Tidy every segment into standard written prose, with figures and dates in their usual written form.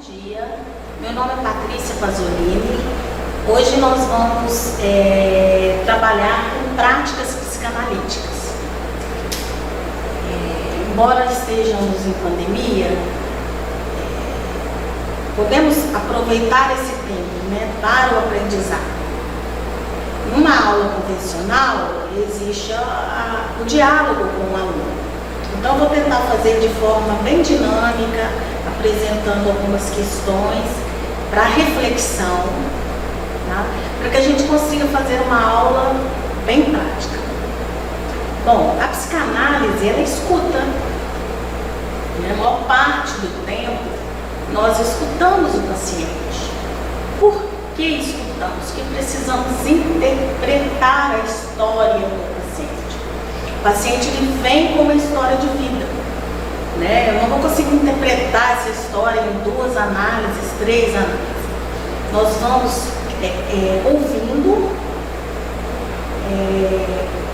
dia, meu nome é Patrícia Pasolini. Hoje nós vamos trabalhar com práticas psicanalíticas. Embora estejamos em pandemia, podemos aproveitar esse tempo, para o aprendizado. Numa aula convencional, existe o diálogo com o aluno. Então, eu vou tentar fazer de forma bem dinâmica, apresentando algumas questões para reflexão, tá? Para que a gente consiga fazer uma aula bem prática. Bom, a psicanálise, ela escuta. A maior parte do tempo, nós escutamos o paciente. Por que escutamos? Que precisamos interpretar a história do paciente. O paciente ele vem com uma história de vida, Eu não vou conseguir interpretar essa história em 2 análises, 3 análises. Nós vamos ouvindo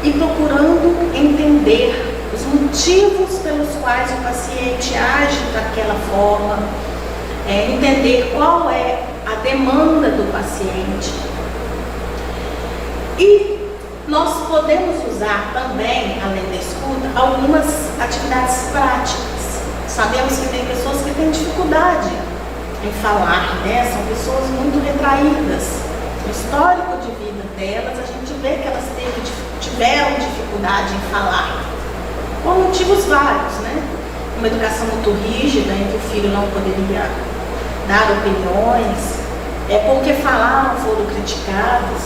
e procurando entender os motivos pelos quais o paciente age daquela forma, entender qual é a demanda do paciente. E nós podemos usar também, além da escuta, algumas atividades práticas. Sabemos que tem pessoas que têm dificuldade em falar, São pessoas muito retraídas. No histórico de vida delas, a gente vê que elas tiveram dificuldade em falar, por motivos vários, Uma educação muito rígida, em que o filho não poderia dar opiniões, porque falaram, foram criticados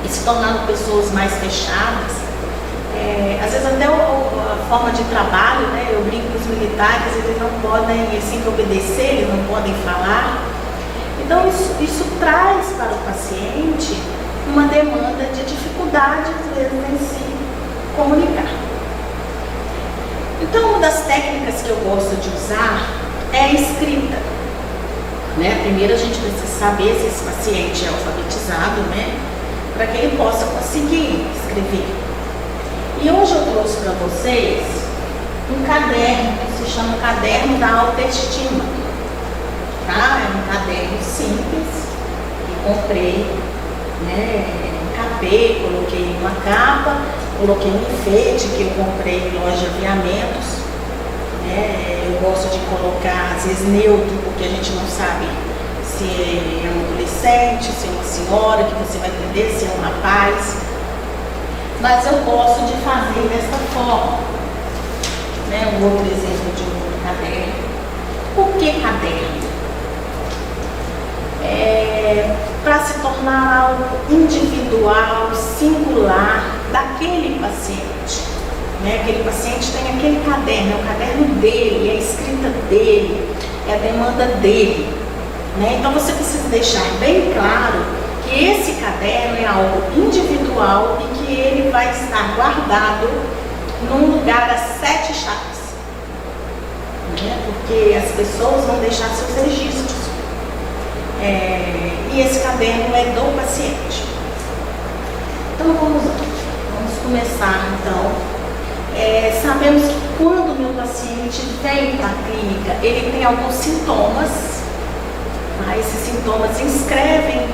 e se tornaram pessoas mais fechadas. Às vezes até a forma de trabalho, Eu brinco com os militares, eles não podem, eles têm que obedecer, eles não podem falar. Então isso traz para o paciente uma demanda de dificuldade, às vezes, em se comunicar. Então, uma das técnicas que eu gosto de usar é a escrita. Primeiro a gente precisa saber se esse paciente é alfabetizado, para que ele possa conseguir escrever. E hoje eu trouxe para vocês um caderno que se chama Caderno da Autoestima. É um caderno simples que comprei, encapei, coloquei uma capa, coloquei um enfeite que eu comprei em loja de aviamentos. Eu gosto de colocar, às vezes, neutro, porque a gente não sabe se é um adolescente, se é uma senhora, que você vai entender, se é um rapaz. Mas eu gosto de fazer desta forma. Um outro exemplo de um caderno. Por que caderno? Para se tornar algo individual, singular daquele paciente. Aquele paciente tem aquele caderno, é o caderno dele, é a escrita dele, é a demanda dele. Então você precisa deixar bem claro que esse caderno é algo individual e que ele vai estar guardado num lugar às 7 chaves. Porque as pessoas vão deixar seus registros. E esse caderno é do paciente. Então vamos começar então. Sabemos que quando o meu paciente vem para a clínica, ele tem alguns sintomas. Esses sintomas inscrevem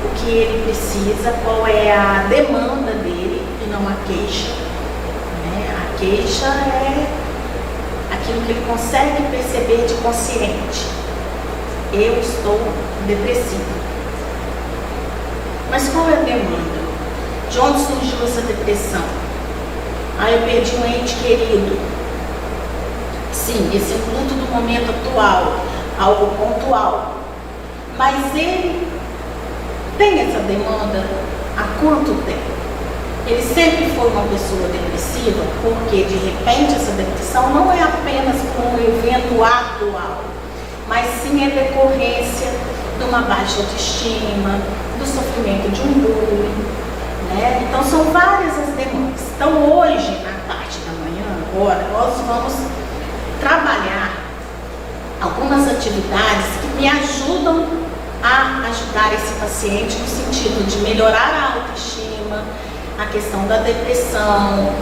o que ele precisa, qual é a demanda dele e não a queixa. A queixa é aquilo que ele consegue perceber de consciente. Eu estou depressivo. Mas qual é a demanda? De onde surgiu essa depressão? Eu perdi um ente querido. Sim, esse é o luto do momento atual, algo pontual. Mas ele tem essa demanda há quanto tempo? Ele sempre foi uma pessoa depressiva, porque de repente essa depressão não é apenas por um evento atual, mas sim é decorrência de uma baixa autoestima, do sofrimento de um bullying. Então são várias as demandas. Então hoje, na parte da manhã, agora, nós vamos trabalhar algumas atividades que me ajudam a ajudar esse paciente no sentido de melhorar a autoestima, a questão da depressão,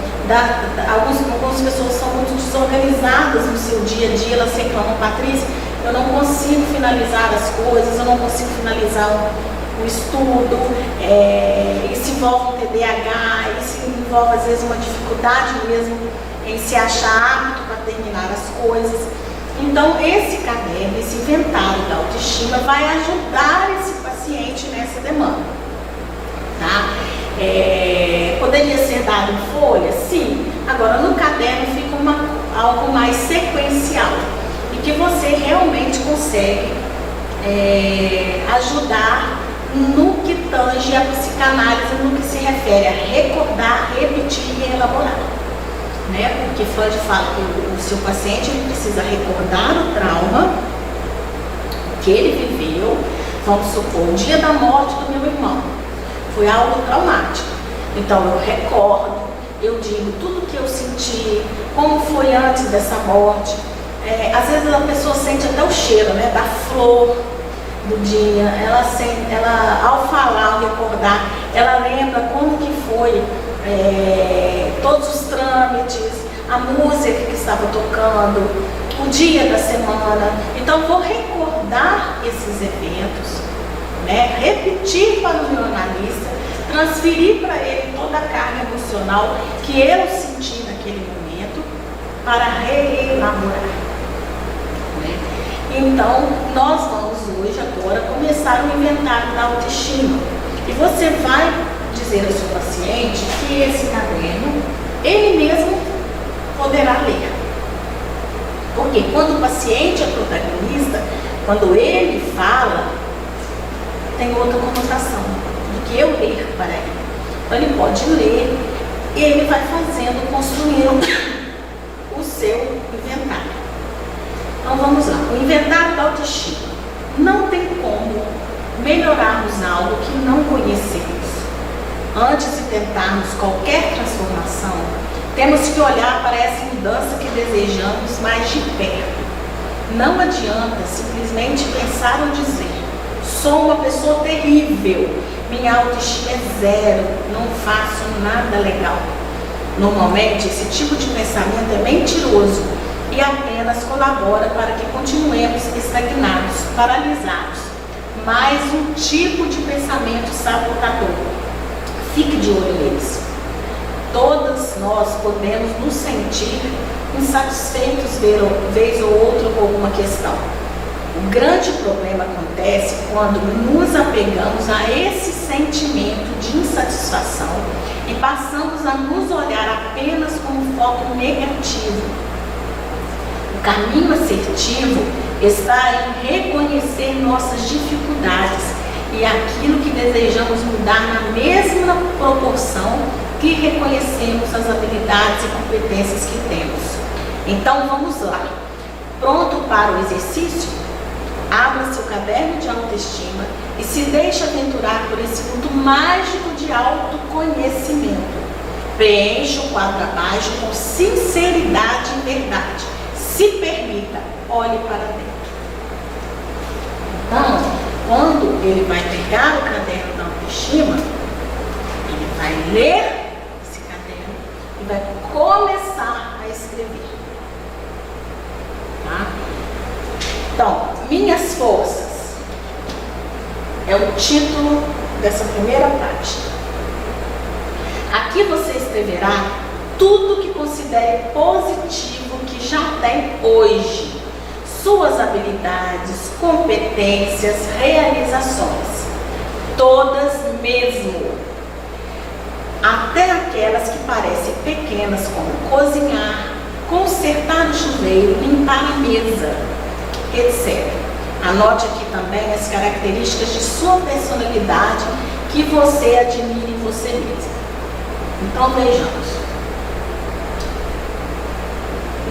algumas pessoas são muito desorganizadas no seu dia a dia, elas reclamam, Patrícia, eu não consigo finalizar as coisas, eu não consigo finalizar o estudo, isso envolve um TDAH, isso envolve às vezes uma dificuldade mesmo em se achar apto para terminar as coisas. Então esse caderno, esse inventário da autoestima vai ajudar esse paciente nessa demanda, tá? Poderia ser dado em folha? Sim. Agora no caderno fica algo mais sequencial e que você realmente consegue ajudar no que tange a psicanálise, no que se refere a recordar, repetir e elaborar, né? Porque Freud fala que o seu paciente ele precisa recordar o trauma que ele viveu. Vamos supor, o dia da morte do meu irmão foi algo traumático, então eu recordo, eu digo tudo que eu senti, como foi antes dessa morte. Às vezes a pessoa sente até o cheiro, né, da flor do dia, ela ao falar, ao recordar, ela lembra como que foi todos os trâmites, a música que estava tocando, o dia da semana. Então vou recordar esses eventos, né? Repetir para o meu analista, transferir para ele toda a carga emocional que eu senti naquele momento para reelaborar, né? Então nós vamos hoje agora começar o inventário da autoestima e você vai dizer ao seu paciente que esse caderno ele mesmo poderá ler, porque quando o paciente é protagonista, quando ele fala, tem outra conotação do que eu ler para ele. Então ele pode ler e ele vai fazendo, construindo o seu inventário. Então vamos lá, o inventário da autoestima. Não tem como melhorarmos algo que não conhecemos. Antes de tentarmos qualquer transformação, temos que olhar para essa mudança que desejamos mais de perto. Não adianta simplesmente pensar ou dizer: sou uma pessoa terrível, minha autoestima é zero, não faço nada legal. Normalmente esse tipo de pensamento é mentiroso e apenas colabora para que continuemos estagnados, paralisados. Mais um tipo de pensamento sabotador. Fique de olho neles. Todas nós podemos nos sentir insatisfeitos vez ou outra com alguma questão. O grande problema acontece quando nos apegamos a esse sentimento de insatisfação e passamos a nos olhar apenas como foco negativo. O caminho assertivo está em reconhecer nossas dificuldades e aquilo que desejamos mudar na mesma proporção que reconhecemos as habilidades e competências que temos. Então vamos lá. Pronto para o exercício? Abra seu caderno de autoestima e se deixe aventurar por esse mundo mágico de autoconhecimento. Preencha o quadro abaixo com sinceridade e verdade. Se permita, olhe para dentro. Então, quando ele vai pegar o caderno da autoestima, ele vai ler esse caderno e vai começar a escrever. Tá? Então, Minhas Forças é o título dessa primeira página. Aqui você escreverá tudo que considere positivo que já tem hoje, suas habilidades, competências, realizações, todas mesmo, até aquelas que parecem pequenas, como cozinhar, consertar o chuveiro, limpar a mesa, etc. Anote aqui também as características de sua personalidade que você admira em você mesmo. Então vejamos.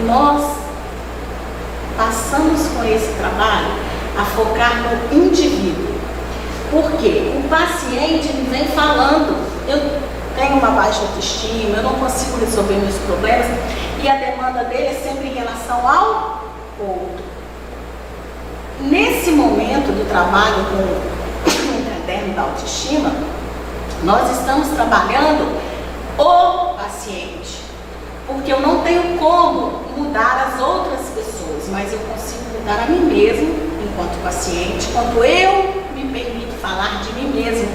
Nós passamos com esse trabalho a focar no indivíduo. Porque o paciente ele vem falando: eu tenho uma baixa autoestima, eu não consigo resolver meus problemas, e a demanda dele é sempre em relação ao outro. Nesse momento do trabalho com o caderno da autoestima, nós estamos trabalhando o paciente, porque eu não tenho como mudar as outras pessoas, mas eu consigo perguntar a mim mesmo, enquanto paciente, quando eu me permito falar de mim mesmo.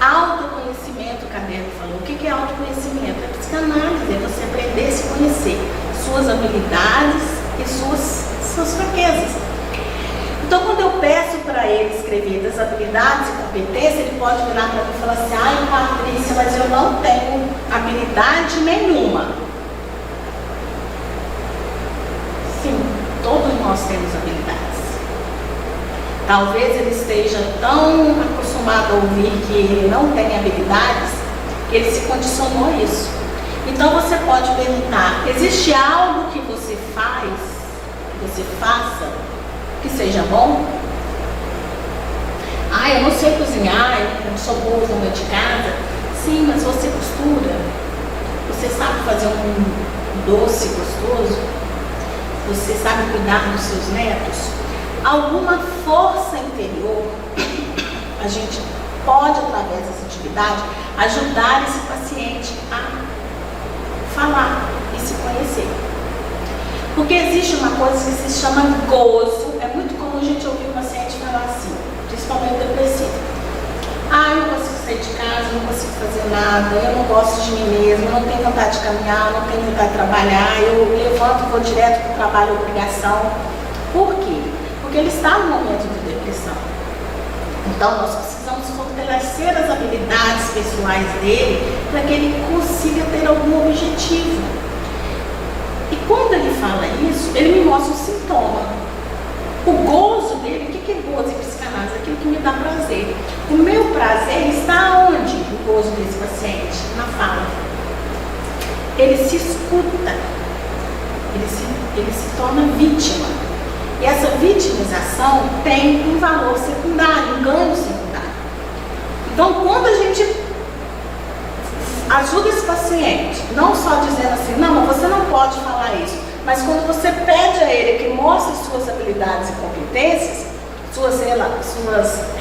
Autoconhecimento, o caderno falou. O que é autoconhecimento? É psicanálise, é você aprender a se conhecer, suas habilidades e suas fraquezas. Então, quando eu peço para ele escrever das habilidades e competências, ele pode virar para mim e falar assim: ai, Patrícia, mas eu não tenho habilidade nenhuma. Sim, todos nós temos habilidades. Talvez ele esteja tão acostumado a ouvir que ele não tem habilidades, que ele se condicionou a isso. Então você pode perguntar: existe algo que você faz, que você faça, que seja bom? Ah, eu não sei cozinhar, eu não sou boa dona de casa. Sim, mas você costura? Você sabe fazer um doce gostoso? Você sabe cuidar dos seus netos? Alguma força interior, a gente pode, através dessa atividade, ajudar esse paciente a falar e se conhecer. Porque existe uma coisa que se chama gozo. É muito comum a gente ouvir o paciente falar assim, principalmente depressivo: ah, eu não consigo sair de casa, eu não consigo fazer nada, eu não gosto de mim mesmo, eu não tenho vontade de caminhar, eu não tenho vontade de trabalhar, eu levanto e vou direto para o trabalho, obrigação. Por quê? Porque ele está no momento de depressão. Então nós precisamos fortalecer as habilidades pessoais dele para que ele consiga ter algum objetivo. E quando ele fala isso, ele me mostra um sintoma. O gozo dele, o que é gozo em psicanálise? Aquilo que me dá prazer. O meu prazer está onde? O gozo desse paciente? Na fala. Ele se escuta. Ele se torna vítima. E essa vitimização tem um valor secundário, um ganho secundário. Então, quando a gente ajuda esse paciente, não só dizendo assim: não, mas você não pode falar isso, mas quando você pede a ele que mostre suas habilidades e competências, suas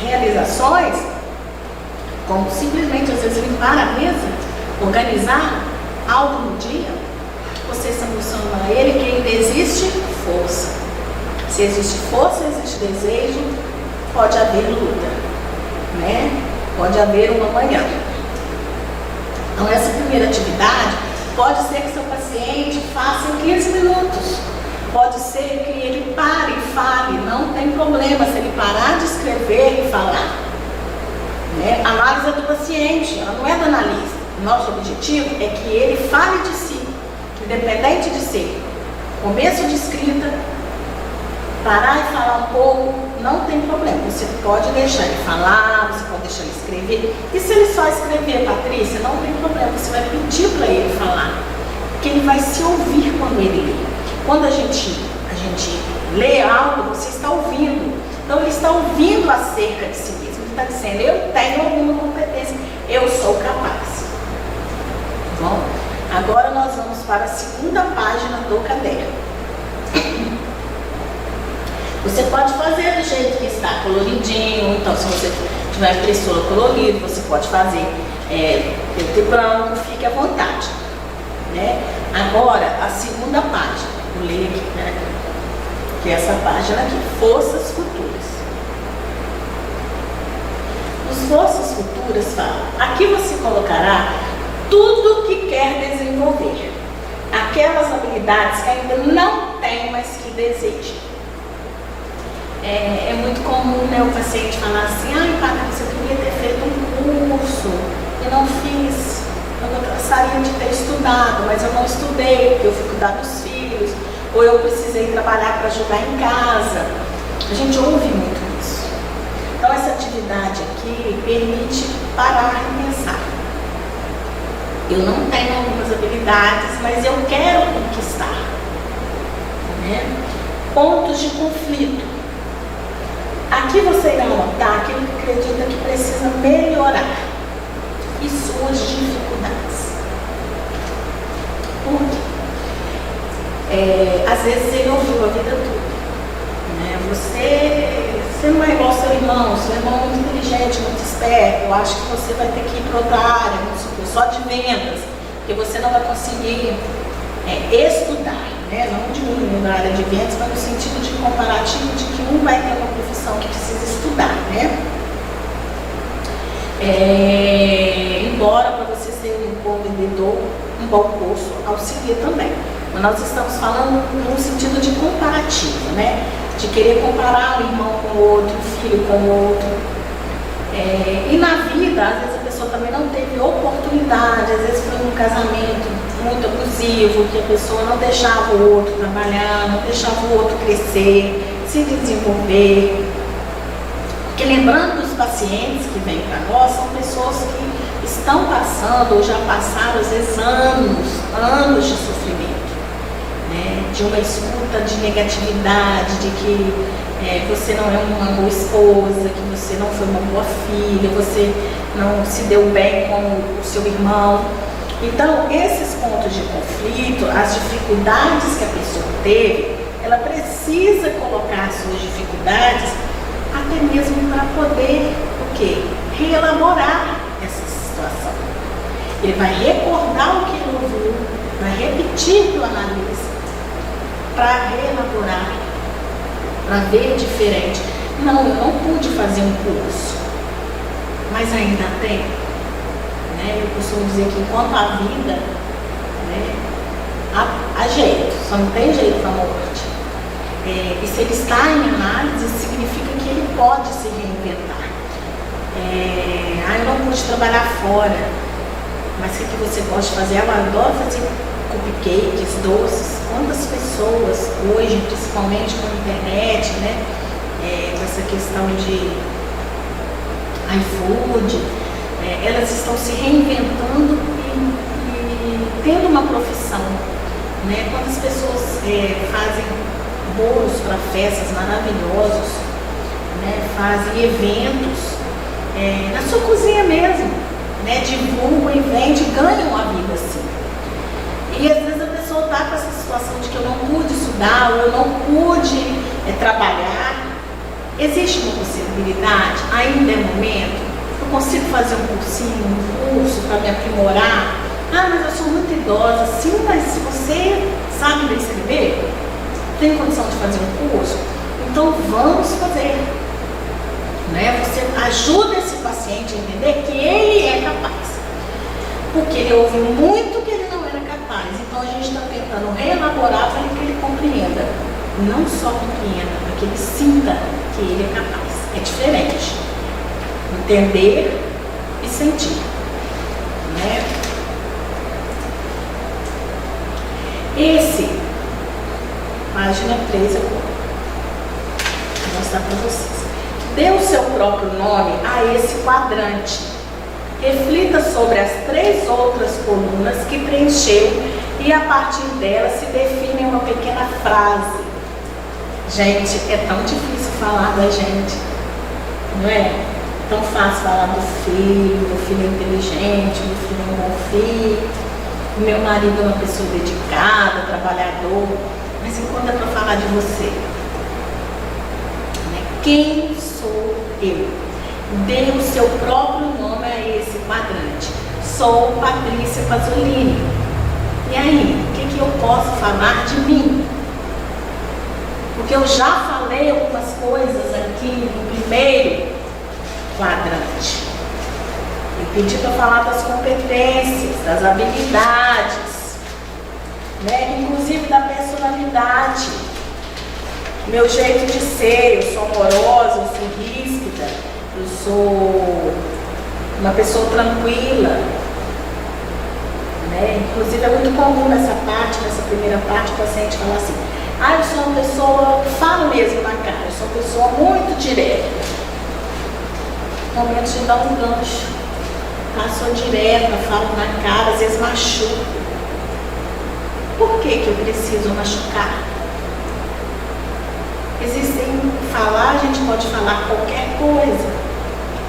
realizações, como simplesmente às vezes limpar a mesa, organizar algo no dia, você está mostrando a ele que ainda existe força. Se existe força, existe desejo, pode haver luta, né? Pode haver uma manhã. Então, essa primeira atividade pode ser que seu paciente faça em 15 minutos. Pode ser que ele pare e fale, não tem problema se ele parar de escrever e falar. Né? A análise é do paciente, ela não é do analista. Nosso objetivo é que ele fale de si, independente de ser começo de escrita, parar e falar um pouco, não tem problema. Você pode deixar ele falar, você pode deixar ele escrever. E se ele só escrever, Patrícia, não tem problema. Você vai pedir para ele falar, porque ele vai se ouvir quando ele lê. Quando a gente lê algo, você está ouvindo. Então ele está ouvindo acerca de si mesmo. Ele está dizendo: eu tenho alguma competência, eu sou capaz. Bom, agora nós vamos para a segunda página do caderno. Você pode fazer do jeito que está, coloridinho. Então, se você tiver impressora colorida, você pode fazer preto e branco, fique à vontade, né? Agora, a segunda página, vou ler aqui, né? Que é essa página aqui, forças futuras. Os forças futuras falam: aqui você colocará tudo que quer desenvolver, aquelas habilidades que ainda não tem, mas que deseja. É muito comum, né, o paciente falar assim: ai, Patrícia, eu queria ter feito um curso e não fiz. Eu gostaria de ter estudado, mas eu não estudei porque eu fui cuidar dos filhos, ou eu precisei trabalhar para ajudar em casa. A gente ouve muito isso. Então essa atividade aqui permite parar e pensar: eu não tenho algumas habilidades, mas eu quero conquistar, né? Pontos de conflito. Aqui você irá anotar aquilo que acredita que precisa melhorar e suas dificuldades. Por quê? Às vezes ele ouviu a vida toda, né? Você não é igual ao seu irmão é muito inteligente, muito esperto, eu acho que você vai ter que ir para outra área, só de vendas, porque você não vai conseguir estudar. né? Não diminuindo a área de vendas, mas no sentido de comparativo de que um vai ter uma profissão que precisa estudar, né? Embora para você ser um bom vendedor, um bom curso auxilia também. Mas nós estamos falando no sentido de comparativo, né? De querer comparar um irmão com o outro, um filho com o outro. E na vida, às vezes a pessoa também não teve oportunidade, às vezes foi um casamento muito abusivo, que a pessoa não deixava o outro trabalhar, não deixava o outro crescer, se desenvolver. Porque lembrando dos pacientes que vêm para nós, são pessoas que estão passando ou já passaram, às vezes, anos de sofrimento, né? De uma escuta de negatividade, de que você não é uma boa esposa, que você não foi uma boa filha, você não se deu bem com o seu irmão. Então, esses pontos de conflito, as dificuldades que a pessoa teve, ela precisa colocar as suas dificuldades até mesmo para poder, o quê? Reelaborar essa situação. Ele vai recordar o que ele ouviu, vai repetir para o analista, para reelaborar, para ver diferente. Não, eu não pude fazer um curso, mas ainda tem. Né? Eu costumo dizer que enquanto há vida, né, há jeito, só não tem jeito para a morte. E se ele está em análise, significa que ele pode se reinventar. Eu não pude trabalhar fora, mas o que você gosta de fazer? Eu adoro fazer cupcakes, doces. Quantas pessoas hoje, principalmente com a internet, né, com essa questão de iFood, elas estão se reinventando e tendo uma profissão, né? Quantas pessoas fazem bolos para festas maravilhosos, né? Fazem eventos na sua cozinha mesmo, né? Divulgam e vendem, ganham a vida assim. E às vezes a pessoa está com essa situação de que eu não pude estudar, ou eu não pude trabalhar. Existe uma possibilidade, ainda é momento. Eu consigo fazer um cursinho, um curso para me aprimorar. Mas eu sou muito idosa. Sim, mas se você sabe ler e escrever, tem condição de fazer um curso, então vamos fazer. Né? Você ajuda esse paciente a entender que ele é capaz. Porque ele ouviu muito que ele não era capaz. Então a gente está tentando reelaborar para que ele compreenda. Não só compreenda, mas que ele sinta que ele é capaz. É diferente. Entender e sentir, né? Página 3 agora. Vou mostrar para vocês. Dê o seu próprio nome a esse quadrante. Reflita sobre as 3 outras colunas que preencheu e a partir delas se define uma pequena frase. Gente, é tão difícil falar da gente, não é? Tão fácil falar do filho inteligente, do filho é um bom filho, o meu marido é uma pessoa dedicada, trabalhador, mas enquanto é para falar de você, né? Quem sou eu? Dê o seu próprio nome a esse quadrante. Sou Patrícia Pasolini. E aí, o que eu posso falar de mim? Porque eu já falei algumas coisas aqui no primeiro quadrante. Eu pedi para falar das competências, das habilidades, né? Inclusive da personalidade, meu jeito de ser. Eu sou amorosa, eu sou ríspida, eu sou uma pessoa tranquila, né? Inclusive é muito comum nessa primeira parte, o paciente falar assim: eu sou uma pessoa, falo mesmo na cara, eu sou uma pessoa muito direta. Momento de dar um gancho, sou direta, falo na cara, às vezes machuco. Por que eu preciso machucar? A gente pode falar qualquer coisa.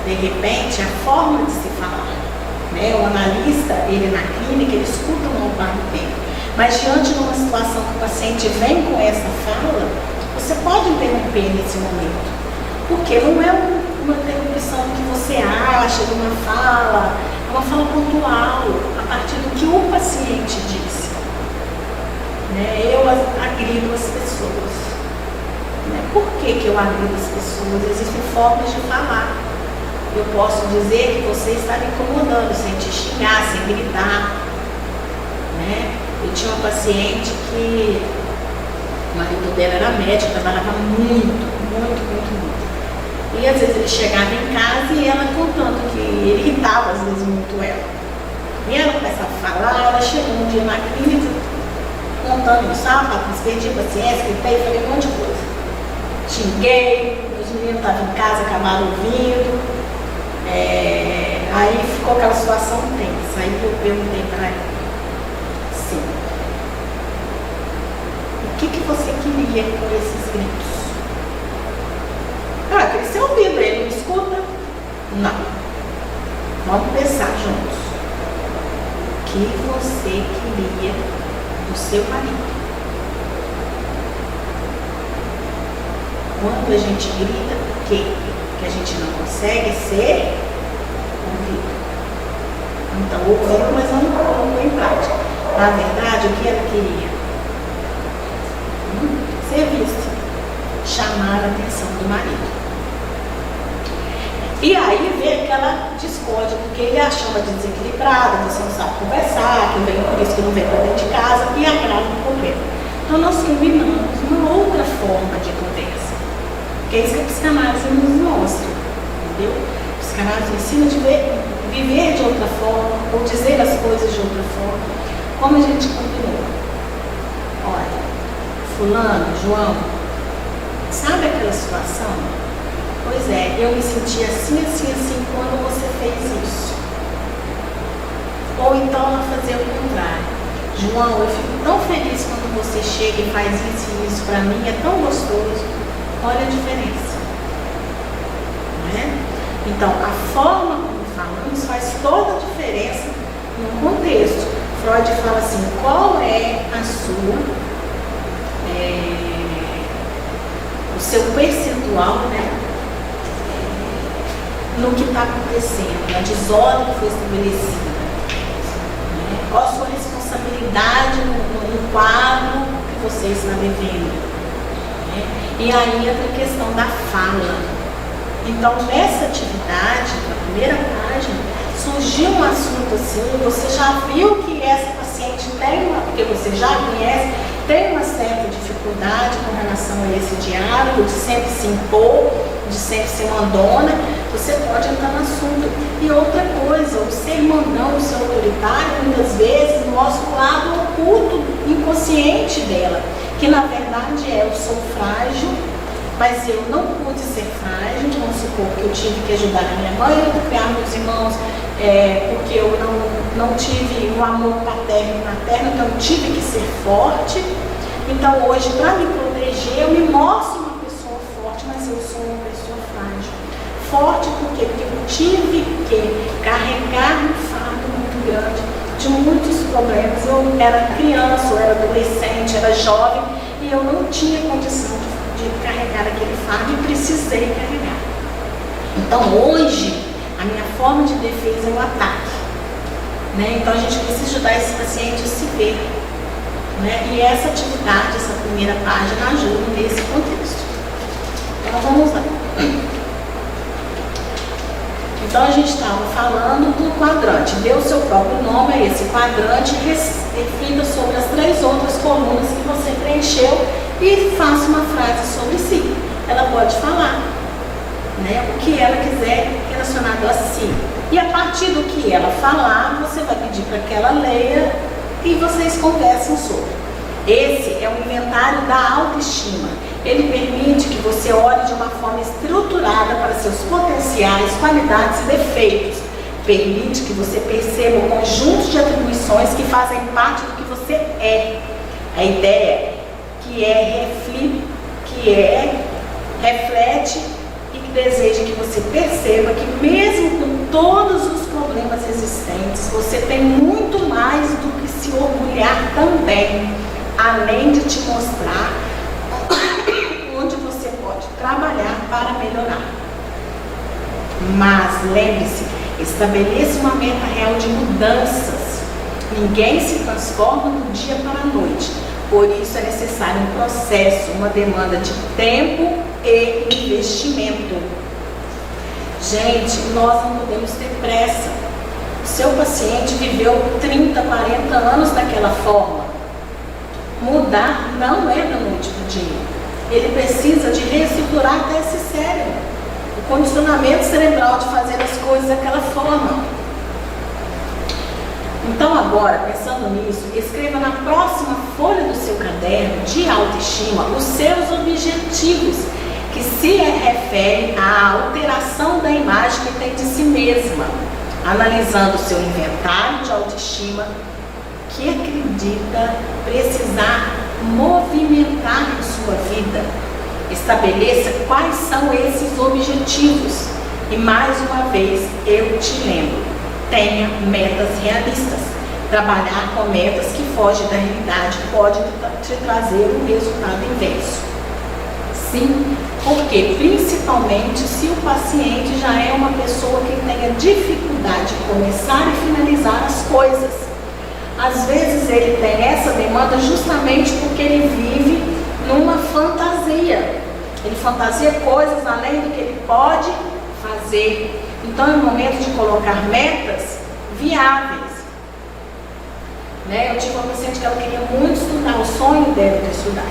De repente, a forma de se falar, né? O analista, ele na clínica, ele escuta uma parte do tempo. Mas diante de uma situação que o paciente vem com essa fala, você pode interromper nesse momento. Porque não é uma interrupção que você acha de uma fala, é uma fala pontual, a partir do que o paciente disse. né? Eu agrido as pessoas. Né? Por que eu agrido as pessoas? Existem formas de falar. Eu posso dizer que você está me incomodando, sem te xingar, sem gritar. Né? Eu tinha uma paciente que o marido dela era médico, trabalhava muito. E às vezes ele chegava em casa e ela contando que ele irritava às vezes muito ela. E ela começava a falar, ela chegou um dia na clínica contando isso, perdi a paciência, gritei, falei um monte de coisa. Xinguei, os meninos estavam em casa, acabaram ouvindo. Aí ficou aquela situação tensa. Aí eu perguntei para ela, sim, o que você queria com esses gritos? Eu queria ser ouvido, ele não escuta? Não. Vamos pensar juntos. O que você queria do seu marido? Quando a gente grita, por quê? Porque a gente não consegue ser ouvido. Então, ouvindo, mas não colocou em prática. Na verdade, o que ela queria? Ser vista. Chamar a atenção do marido. E aí veio aquela discórdia, porque ele achava desequilibrada, você não sabe conversar, que vem por isso que não vem para dentro de casa, e agrava o problema. Então nós combinamos uma outra forma de conversa. Que é isso que a psicanálise nos mostra, entendeu? A psicanálise ensina a viver de outra forma, ou dizer as coisas de outra forma, como a gente combinou. Olha, fulano, João, sabe aquela situação? Pois é, eu me senti assim quando você fez isso. Ou então ela fazia o contrário. João, eu fico tão feliz quando você chega e faz isso e isso para mim, é tão gostoso. Olha a diferença. Não é? Então, a forma como falamos faz toda a diferença no contexto. Freud fala assim, qual é a sua, o seu percentual, né? No que está acontecendo, na desordem que foi estabelecida. Né? Qual a sua responsabilidade no quadro que você está vivendo. Né? E aí entra a questão da fala. Então, nessa atividade, na primeira página, surgiu um assunto assim, você já viu que essa paciente tem porque você já conhece, tem uma certa dificuldade com relação a esse diálogo, de sempre se impor, de sempre ser mandona, você pode entrar no assunto. E outra coisa, o ser mandão, o ser autoritário, muitas vezes mostra o lado oculto, inconsciente dela, que na verdade é, eu sou frágil, mas eu não pude ser frágil, vamos supor que eu tive que ajudar a minha mãe, a criar meus irmãos, porque eu não tive o amor paterno e materno, então eu tive que ser forte. Então hoje, para me proteger, eu me mostro uma pessoa forte, mas eu sou uma pessoa frágil. Forte por quê? Porque eu tive que carregar um fardo muito grande de muitos problemas. Eu era criança, eu era adolescente, era jovem e eu não tinha condição de carregar aquele fardo e precisei carregar. Então hoje, a minha forma de defesa é o ataque. Né? Então a gente precisa ajudar esse paciente a se ver. Né? E essa atividade, essa primeira página, ajuda nesse contexto. Então vamos lá. Então a gente estava falando do quadrante, deu o seu próprio nome a esse quadrante, reflita sobre as 3 outras colunas que você preencheu e faça uma frase sobre si. Ela pode falar, né, o que ela quiser relacionado a si. E a partir do que ela falar, você vai pedir para que ela leia e vocês conversem sobre. Esse é o inventário da autoestima. Ele permite que você olhe de uma forma estruturada para seus potenciais, qualidades e defeitos. Permite que você perceba o conjunto de atribuições que fazem parte do que você é. A ideia reflete e que deseja que você perceba que mesmo com todos os problemas existentes, você tem muito mais do que se orgulhar também, além de te mostrar onde você pode trabalhar para melhorar. Mas lembre-se, estabeleça uma meta real de mudanças. Ninguém se transforma do dia para a noite. Por isso é necessário um processo, uma demanda de tempo e investimento. Gente, nós não podemos ter pressa. O seu paciente viveu 30, 40 anos daquela forma. Mudar não é da noite para o dia. Ele precisa de reestruturar até esse cérebro. O condicionamento cerebral de fazer as coisas daquela forma. Então agora, pensando nisso, escreva na próxima folha do seu caderno de autoestima os seus objetivos, que se referem à alteração da imagem que tem de si mesma, analisando o seu inventário de autoestima, que acredita precisar movimentar em sua vida. Estabeleça quais são esses objetivos. E mais uma vez, eu te lembro, tenha metas realistas. Trabalhar com metas que fogem da realidade pode te trazer um resultado inverso. Sim, porque principalmente se o paciente já é uma pessoa que tenha dificuldade de começar e finalizar as coisas. Às vezes ele tem essa demanda justamente porque ele vive numa fantasia. Ele fantasia coisas além do que ele pode fazer. Então é o momento de colocar metas viáveis. Eu tive uma paciente que ela queria muito estudar, o sonho dela era estudar.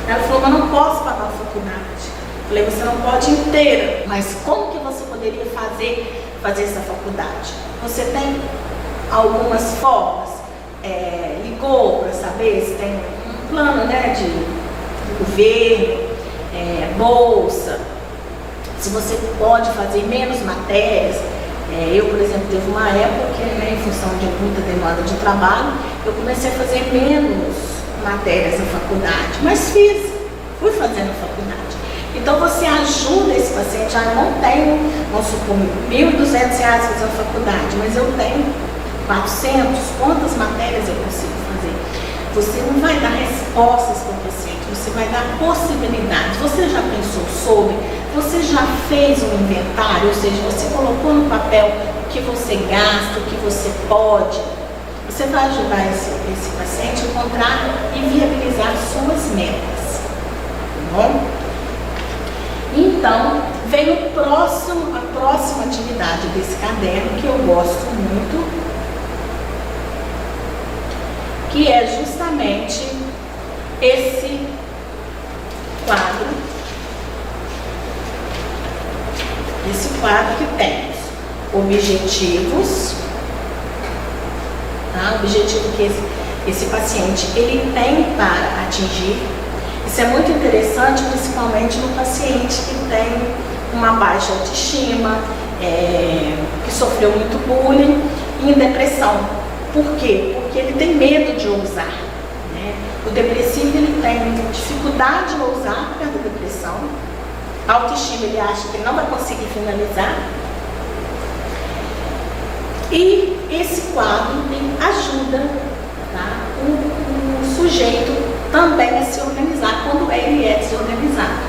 Ela falou, mas não posso pagar a faculdade. Eu falei, você não pode inteira, mas como que você poderia fazer essa faculdade? Você tem algumas formas, ligou para saber se tem um plano de governo, bolsa, se você pode fazer menos matérias. Eu, por exemplo, teve uma época que, em função de muita demanda de trabalho, eu comecei a fazer menos matérias na faculdade, mas fui fazendo a faculdade. Então você ajuda esse paciente. Eu não tenho, vamos supor, R$ 1.200 fazer a faculdade, mas eu tenho 400, quantas matérias eu consigo fazer? Você não vai dar respostas para o paciente, você vai dar possibilidades. Você já pensou sobre? Você já fez um inventário? Ou seja, você colocou no papel o que você gasta, o que você pode? Você vai ajudar esse paciente a encontrar e viabilizar suas metas. Tá bom? Então, vem a próxima atividade desse caderno, que eu gosto muito, que é justamente esse quadro. Esse quadro que temos objetivos, tá? Objetivo que esse paciente ele tem para atingir. Isso é muito interessante, principalmente no paciente que tem uma baixa autoestima, que sofreu muito bullying e em depressão. Por quê? Porque ele tem medo de ousar. O depressivo ele tem dificuldade de ousar por causa da depressão. A autoestima ele acha que ele não vai conseguir finalizar. E esse quadro ajuda, tá, o sujeito também a se organizar quando ele é desorganizado.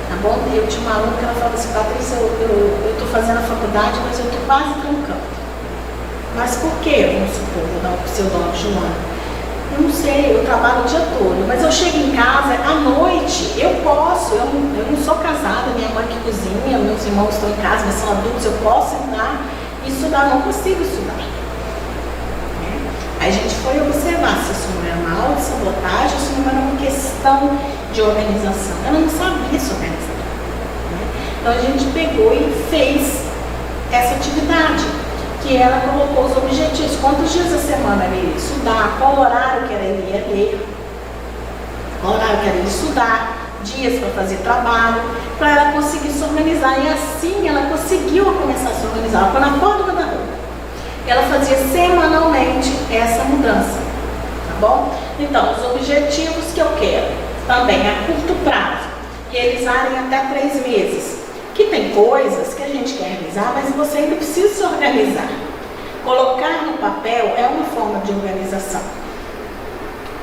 Tá bom? Eu tinha uma aluna que ela falava assim, Patrícia, eu estou fazendo a faculdade, mas eu estou quase trancando. Mas por quê? Vamos supor, vou dar um pseudônimo de Joana. Eu não sei, eu trabalho o dia todo, mas eu chego em casa, à noite, eu posso, eu não sou casada, minha mãe que cozinha, meus irmãos estão em casa, mas são adultos, eu posso entrar e estudar, não consigo estudar. Aí a gente foi observar se isso não era uma autossabotagem, ou se não era uma questão de organização. Ela não sabia se organizar. Então a gente pegou e fez essa atividade, que ela colocou os objetivos, quantos dias da semana ela iria estudar, qual horário que ela iria ler, qual horário que ela iria estudar, dias para fazer trabalho, para ela conseguir se organizar. E assim ela conseguiu começar a se organizar. Ela foi na porta do guarda-roupa. Ela fazia semanalmente essa mudança, tá bom? Então, os objetivos que eu quero também a curto prazo, realizarem até 3 meses. Que tem coisas que a gente quer realizar, mas você ainda precisa se organizar. Colocar no papel é uma forma de organização.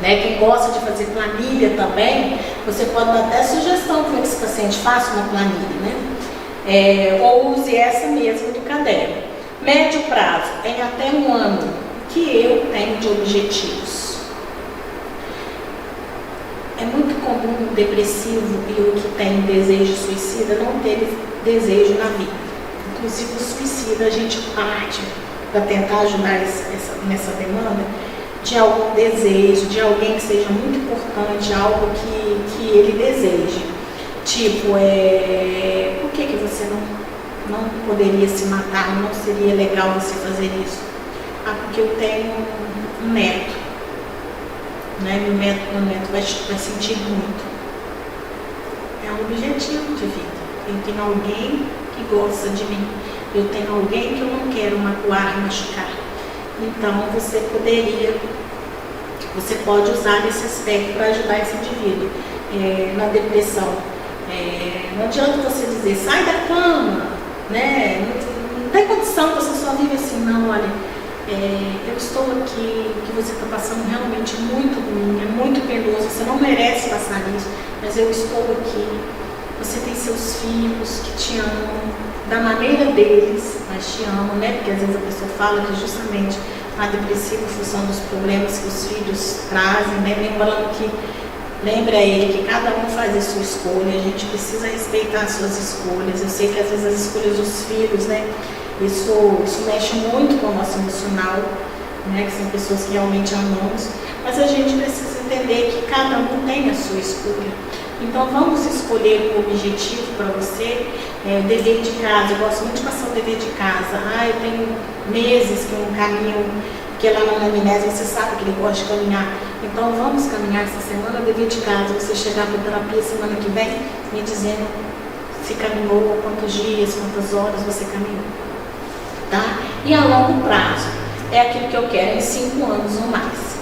Quem gosta de fazer planilha também, você pode dar até sugestão para esse paciente faça uma planilha, ou use essa mesmo do caderno. Médio prazo, em até 1 ano, que eu tenho de objetivos. É muito comum o depressivo e o que tem desejo suicida não ter desejo na vida. Inclusive o suicida a gente parte para tentar ajudar nessa demanda de algum desejo, de alguém que seja muito importante, algo que ele deseje. Tipo, por que você não poderia se matar? Não seria legal você fazer isso? Ah, porque eu tenho um neto, né? Meu neto vai sentir muito. É um objetivo de vida. Eu tenho alguém que gosta de mim. Eu tenho alguém que eu não quero magoar e machucar. Então você pode usar esse aspecto para ajudar esse indivíduo na depressão. Não adianta você dizer, sai da cama, né? Não tem condição, você só vive assim, não, olha, eu estou aqui, o que você está passando realmente muito ruim, é muito penoso, você não merece passar isso, mas eu estou aqui. Você tem seus filhos que te amam, da maneira deles, mas te amam, né? Porque às vezes a pessoa fala que justamente a depressiva em função dos problemas que os filhos trazem, né? Lembra ele que cada um faz a sua escolha, a gente precisa respeitar as suas escolhas. Eu sei que às vezes as escolhas dos filhos, né? Isso mexe muito com o nosso emocional, né? Que são pessoas que realmente amamos, mas a gente precisa entender que cada um tem a sua escolha. Então vamos escolher um objetivo para você, dever de casa. Eu gosto muito de passar o dever de casa. Eu tenho meses que eu não caminho, porque lá na anamnese você sabe que ele gosta de caminhar. Então vamos caminhar essa semana, dever de casa. Você chegar para a terapia semana que vem me dizendo se caminhou, quantos dias, quantas horas você caminhou. Tá? E a longo prazo, é aquilo que eu quero em 5 anos ou mais.